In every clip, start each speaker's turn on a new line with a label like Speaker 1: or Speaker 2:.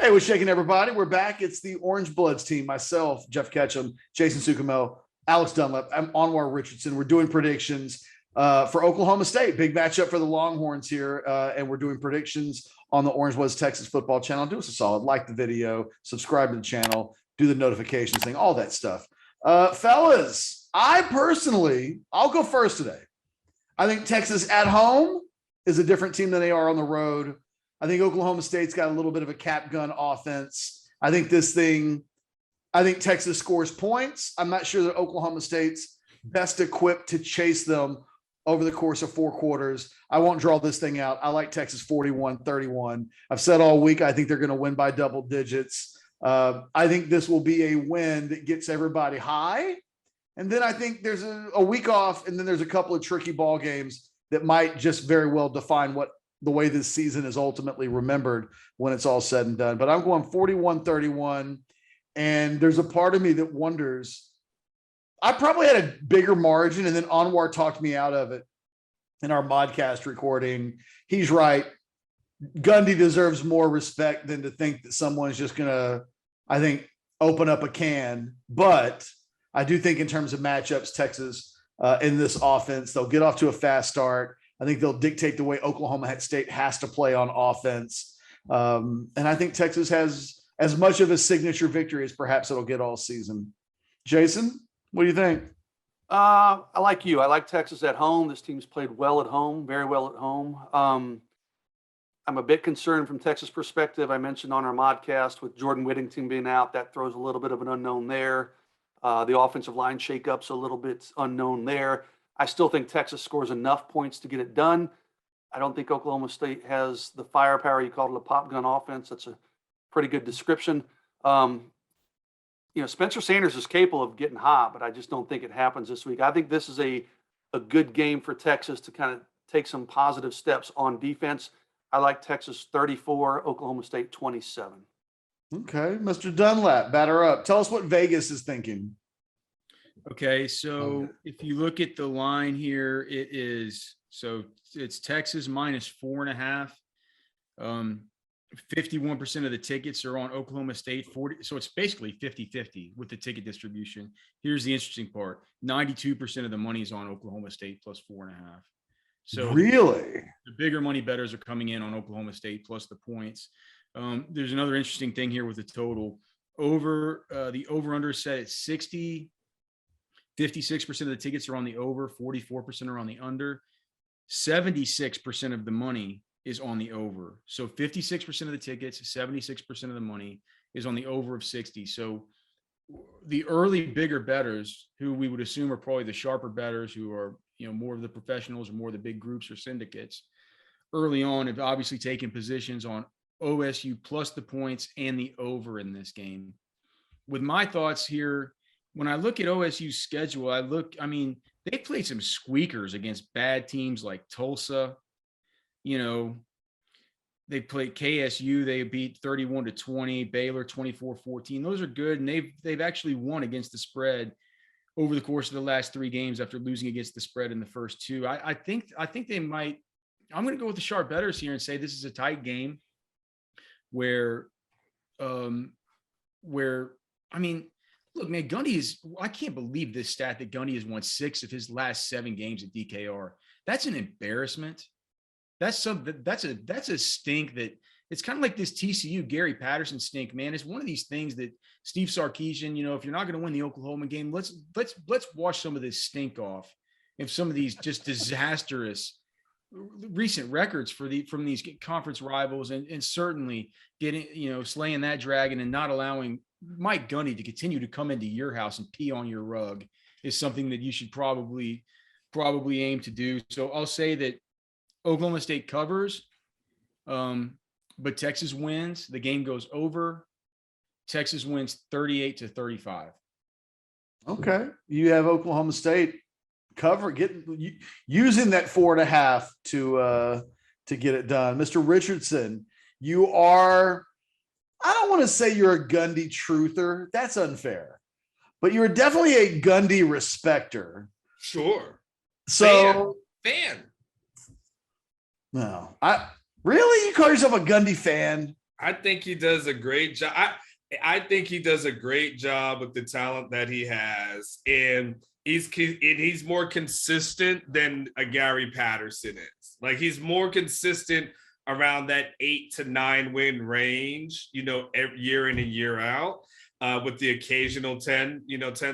Speaker 1: Hey, what's shaking, everybody? We're back. It's the Orangebloods team. Myself, Geoff Ketchum, Jason Suchomel, Alex Dunlap. I'm Anwar Richardson. We're doing predictions for Oklahoma State. Big matchup for the Longhorns here, and we're doing predictions on the Orangebloods Texas football channel. Do us a solid. Like the video, subscribe to the channel, do the notifications thing, all that stuff. Fellas, I'll go first today. I think Texas at home is a different team than they are on the road. I think Oklahoma State's got a little bit of a cap gun offense. I think Texas scores points. I'm not sure that Oklahoma State's best equipped to chase them over the course of 4 quarters. I won't draw this thing out. I like Texas 41-31. I've said all week, I think they're going to win by double digits. I think this will be a win that gets everybody high. And then I think there's a week off, and then there's a couple of tricky ball games that might just very well define the way this season is ultimately remembered when it's all said and done. But I'm going 41-31. And there's a part of me that wonders, I probably had a bigger margin, and then Anwar talked me out of it in our podcast recording. He's right. Gundy deserves more respect than to think that someone's just going to, I think, open up a can. But I do think in terms of matchups, Texas in this offense, they'll get off to a fast start. I think they'll dictate the way Oklahoma State has to play on offense. And I think Texas has as much of a signature victory as perhaps it'll get all season. Jason, what do you think?
Speaker 2: I like you. I like Texas at home. This team's played well at home, very well at home. I'm a bit concerned from Texas perspective. I mentioned on our modcast with Jordan Whittington being out, that throws a little bit of an unknown there. The offensive line shakeup's a little bit unknown there. I still think Texas scores enough points to get it done. I don't think Oklahoma State has the firepower. You called it a pop gun offense. That's a pretty good description. Spencer Sanders is capable of getting hot, but I just don't think it happens this week. I think this is a good game for Texas to kind of take some positive steps on defense. I like Texas 34, Oklahoma State 27.
Speaker 1: Okay, Mr. Dunlap, batter up. Tell us what Vegas is thinking.
Speaker 3: Okay, so if you look at the line here, it's Texas minus 4.5. 51% of the tickets are on Oklahoma State, 40. So it's basically 50-50 with the ticket distribution. Here's the interesting part. 92% of the money is on Oklahoma State plus 4.5. So
Speaker 1: really,
Speaker 3: the bigger money bettors are coming in on Oklahoma State plus the points. There's another interesting thing here with the total. The over-under is set at 60. 56% of the tickets are on the over, 44% are on the under. 76% of the money is on the over. So 56% of the tickets, 76% of the money is on the over of 60. So the early bigger bettors, who we would assume are probably the sharper bettors, who are more of the professionals or more of the big groups or syndicates, early on have obviously taken positions on OSU plus the points and the over in this game. With my thoughts here, when I look at OSU's schedule, they played some squeakers against bad teams like Tulsa. They played KSU. They beat 31-20, Baylor 24-14. Those are good, and they've actually won against the spread over the course of the last 3 games after losing against the spread in the first 2. I think they might. I'm going to go with the sharp bettors here and say this is a tight game where look, man, I can't believe this stat that Gundy has won 6 of his last 7 games at DKR. That's an embarrassment. That's a stink that it's kind of like this TCU Gary Patterson stink, man. It's one of these things that Steve Sarkisian, if you're not going to win the Oklahoma game, let's wash some of this stink off. If some of these just disastrous recent records from these conference rivals, and certainly getting, slaying that dragon and not allowing Mike Gundy to continue to come into your house and pee on your rug is something that you should probably aim to do. So I'll say that Oklahoma State covers, but Texas wins. The game goes over. Texas wins 38-35.
Speaker 1: Okay. You have Oklahoma State cover, using that 4.5 to get it done. Mr. Richardson, you are, I don't want to say you're a Gundy truther. That's unfair. But you're definitely a Gundy respecter.
Speaker 4: Sure.
Speaker 1: So
Speaker 4: fan.
Speaker 1: No. Really? You call yourself a Gundy fan?
Speaker 4: I think he does a great job. I think he does a great job with the talent that he has, and he's more consistent than a Gary Patterson is. Like, he's more consistent around that 8 to 9 win range, every year in and year out, with the occasional 10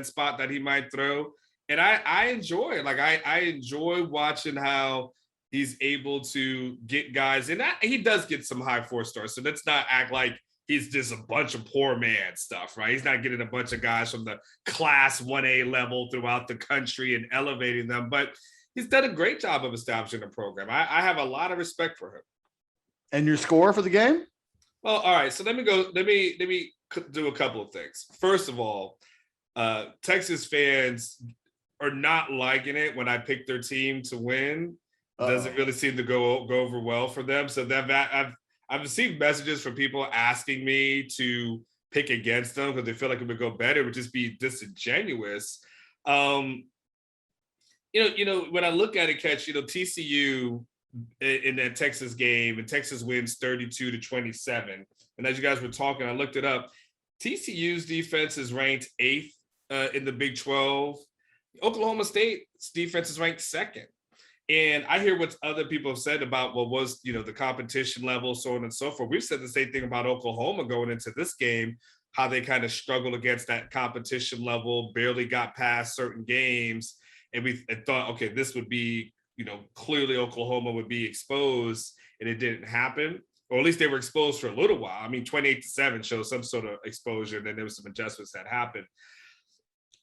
Speaker 4: spot that he might throw. And I enjoy, I enjoy watching how he's able to get guys, and he does get some high 4-stars. So let's not act like he's just a bunch of poor man stuff, right? He's not getting a bunch of guys from the class 1A level throughout the country and elevating them, but he's done a great job of establishing a program. I have a lot of respect for him.
Speaker 1: And your score for the game?
Speaker 4: Well, all right. So let me do a couple of things. First of all, Texas fans are not liking it when I pick their team to win. Doesn't really seem to go over well for them. So I've received messages from people asking me to pick against them because they feel like it would go better. It would just be disingenuous. When I look at it, Catch, TCU in that Texas game, and Texas wins 32-27. And as you guys were talking, I looked it up. TCU's defense is ranked 8th in the Big 12. Oklahoma State's defense is ranked 2nd. And I hear what other people have said about what was, the competition level, so on and so forth. We've said the same thing about Oklahoma going into this game, how they kind of struggled against that competition level, barely got past certain games. And we thought, okay, this would be, clearly Oklahoma would be exposed, and it didn't happen. Or at least they were exposed for a little while. I mean, 28-7 shows some sort of exposure, and then there was some adjustments that happened.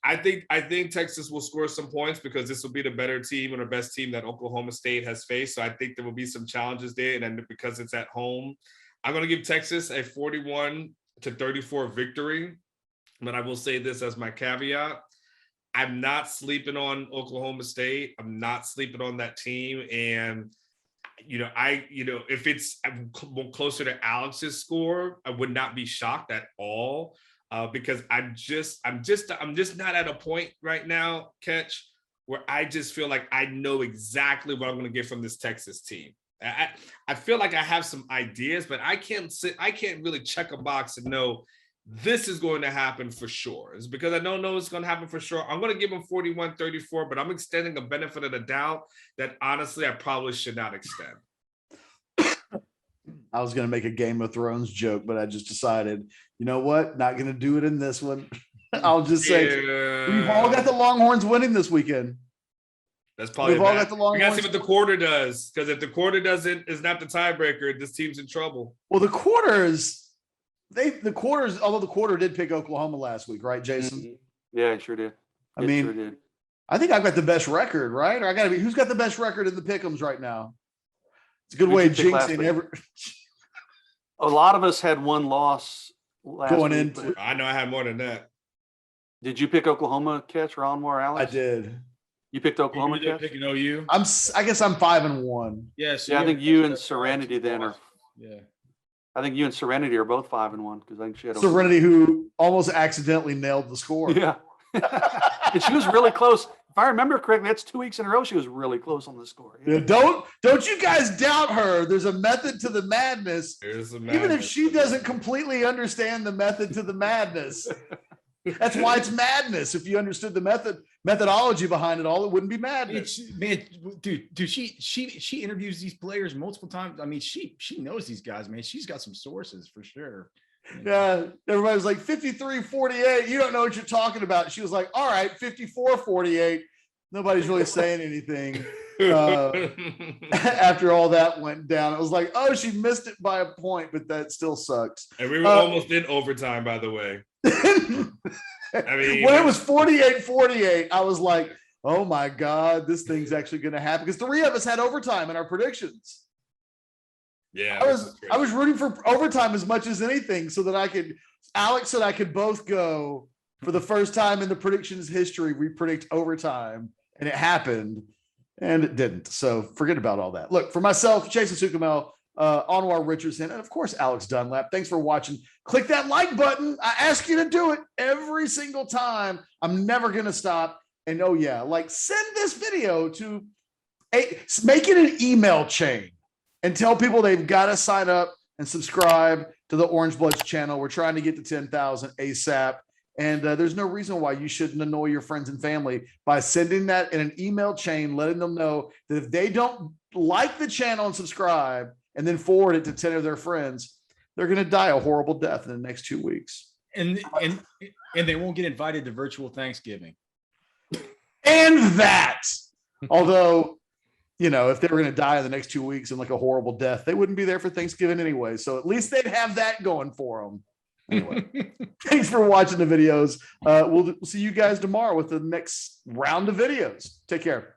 Speaker 4: I think Texas will score some points because this will be the better team and the best team that Oklahoma State has faced. So I think there will be some challenges there. And then because it's at home, I'm going to give Texas a 41-34 victory. But I will say this as my caveat. I'm not sleeping on Oklahoma State. I'm not sleeping on that team. And, if it's closer to Alex's score, I would not be shocked at all. Because I'm just not at a point right now, Catch, where I just feel like I know exactly what I'm going to get from this Texas team. I feel like I have some ideas, but I can't really check a box and know this is going to happen for sure. It's because I don't know it's going to happen for sure. I'm going to give them 41-34, but I'm extending a benefit of the doubt that honestly I probably should not extend.
Speaker 1: I was going to make a Game of Thrones joke, but I just decided, you know what? Not going to do it in this one. I'll just say we've all got the Longhorns winning this weekend.
Speaker 4: That's probably
Speaker 1: we've all got the Longhorns.
Speaker 4: We got to see what the quarter does, because if the quarter is not the tiebreaker, this team's in trouble.
Speaker 1: Well, the quarters, although the quarter did pick Oklahoma last week, right, Jason?
Speaker 2: Mm-hmm. Yeah, it sure did. Sure did.
Speaker 1: I think I've got the best record, right? Or who's got the best record in the pick'ems right now? It's a good way of jinxing
Speaker 2: a lot of us had one loss last
Speaker 1: going
Speaker 2: week,
Speaker 1: into.
Speaker 4: I know I had more than that.
Speaker 2: Did you pick Oklahoma, Catch, or Anwar, Alex?
Speaker 1: I did.
Speaker 2: You picked Oklahoma,
Speaker 3: You
Speaker 2: Catch?
Speaker 3: picking OU?
Speaker 1: I guess I'm 5-1.
Speaker 3: Yes.
Speaker 2: Yeah, I think you and Serenity then are.
Speaker 3: Yeah.
Speaker 2: I think you and Serenity are both 5-1 because I think she had
Speaker 1: Serenity, who almost accidentally nailed the score.
Speaker 2: Yeah. And she was really close. If I remember correctly, that's 2 weeks in a row. She was really close on the score.
Speaker 1: Yeah, don't you guys doubt her. There's a method to the madness. Even if she doesn't completely understand the method to the madness. That's why it's madness. If you understood the methodology behind it all, it wouldn't be madness.
Speaker 3: Dude, she interviews these players multiple times. I mean, she knows these guys, man. She's got some sources for sure.
Speaker 1: Yeah, everybody was like 53-48. You don't know what you're talking about. She was like, all right, 54-48. Nobody's really saying anything. After all that went down, it was like, oh, she missed it by a point, but that still sucks.
Speaker 4: And we were almost in overtime, by the way. I mean,
Speaker 1: when it was 48-48, I was like, oh my God, this thing's actually going to happen. Because 3 of us had overtime in our predictions.
Speaker 4: Yeah,
Speaker 1: I was rooting for overtime as much as anything so that Alex said I could both go for the first time in the predictions history. We predict overtime, and it happened, and it didn't. So forget about all that. Look, for myself, Jason Suchomel, Anwar Richardson, and of course, Alex Dunlap. Thanks for watching. Click that like button. I ask you to do it every single time. I'm never going to stop. And oh yeah, send this video to make it an email chain. And tell people they've got to sign up and subscribe to the Orangebloods channel. We're trying to get to 10,000 ASAP. And there's no reason why you shouldn't annoy your friends and family by sending that in an email chain, letting them know that if they don't like the channel and subscribe and then forward it to 10 of their friends, they're going to die a horrible death in the next 2 weeks.
Speaker 3: And they won't get invited to virtual Thanksgiving.
Speaker 1: And that, although, you know, if they were going to die in the next 2 weeks in like a horrible death, they wouldn't be there for Thanksgiving anyway. So at least they'd have that going for them. Anyway, thanks for watching the videos. We'll see you guys tomorrow with the next round of videos. Take care.